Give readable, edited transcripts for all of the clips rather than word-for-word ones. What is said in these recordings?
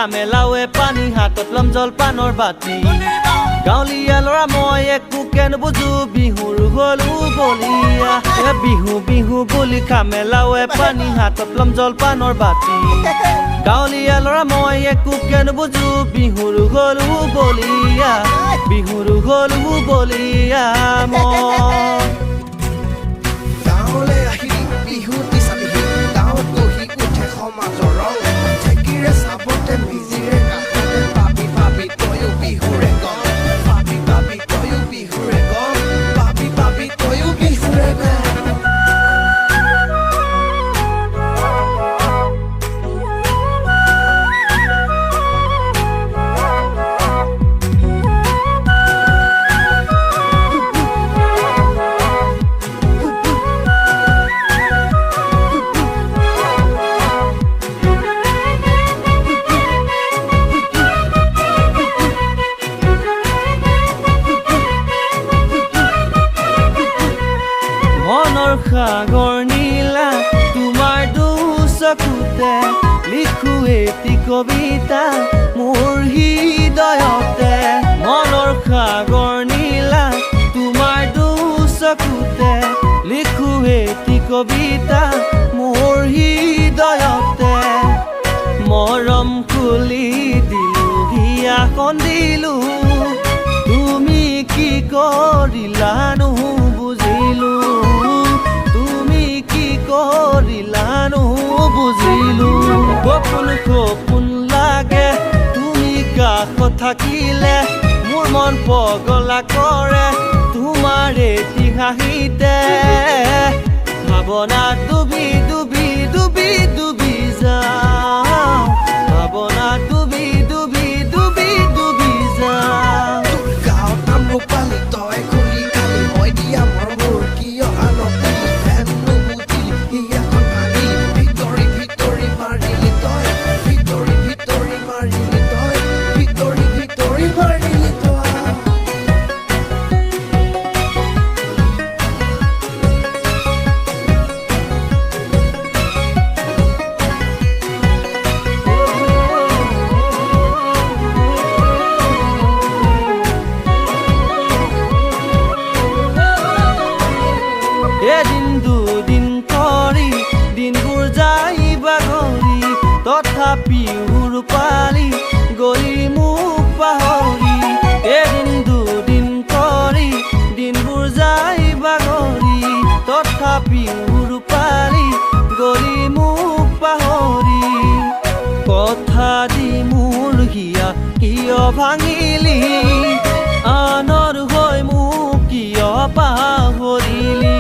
খামেলাওৱে পানী হাতত লম জলপানৰ বাতি গাঁৱলীয়া ল'ৰা মই একো কেন বুজো বিহুৰ গ'লো বলিয়া বিহু বিহু বুলি খামেলাওৱে পানী হাতত লম জলপানৰ বাতি গাঁৱলীয়া ল'ৰা মই একো কেন বুজো বিহুৰ গ'লো বলিয়া বিহুৰ গ'লো বলিয়া মই গাঁৱলৈ আহি বিহু দিছাবিহি গাঁৱত বহি উঠে সমাজৰ ৰং ঠেকিৰে চাবতে মেজিৰে কাষতে পাবি পাবি তয়ো বিহুৰে গম পাবি পাবি তয়ো বিহুৰে গম পাবি পাবি তয়ো বিহুৰে গম মনৰ সাগৰ নীলা তোমাৰ দুচকুতে লিখো এটি কবিতা মোৰ হৃদয়তে মনৰ সাগৰ নীলা তোমাৰ দুচকুতে লিখো এটি কবিতা মোৰ হৃদয়তে মৰম খুলি দিলো হিয়াখন দিলো তুমি কি কৰিলানো বুজিলো তুমি কি কৰিলানো বুজিলো সপোন সপোন লাগে তুমি কাষত থাকিলে মোৰ মন পগলা কৰে তোমাৰ এটি হাঁহিতে ভাৱনা ডুবি ডুবি ডুবি ডুবি যাওঁ ভাৱনা ডুবি ডুবি ডুবি ডুবি যাওঁ গাঁৱত নাম পালি তই খুলি খালি মই দিয়া মৰমৰ কিয় আনতি ফেন নুবুজিলি হিয়াখন ভাঙি ভিতৰি ভিতৰি মাৰিলি তই ভিতৰি ভিতৰি মাৰিলি তই ভিতৰি ভিতৰি মাৰিলি তই এদিন দুদিন কৰি দিনবোৰ যাই বাগৰি তথাপিও ৰূপালী গলি মোক পাহৰি এদিন দুদিন কৰি দিনবোৰ যাই বাগৰি তথাপিও ৰূপালী গলি মোক পাহৰি কথা দি মোৰ হিয়া কিয় ভাঙিলি আনৰ হৈ মোক কিয় পাহৰিলি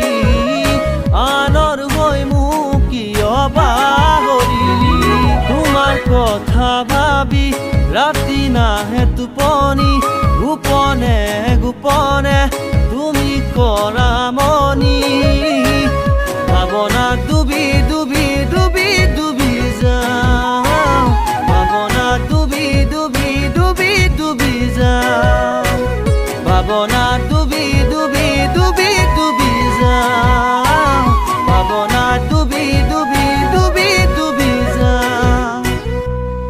আনৰ হৈ মোক কিয় পাহৰিলি তোমাৰ কথা ভাবি ৰাতি নাহে টোপনি গোপনে গোপনে তুমি কৰা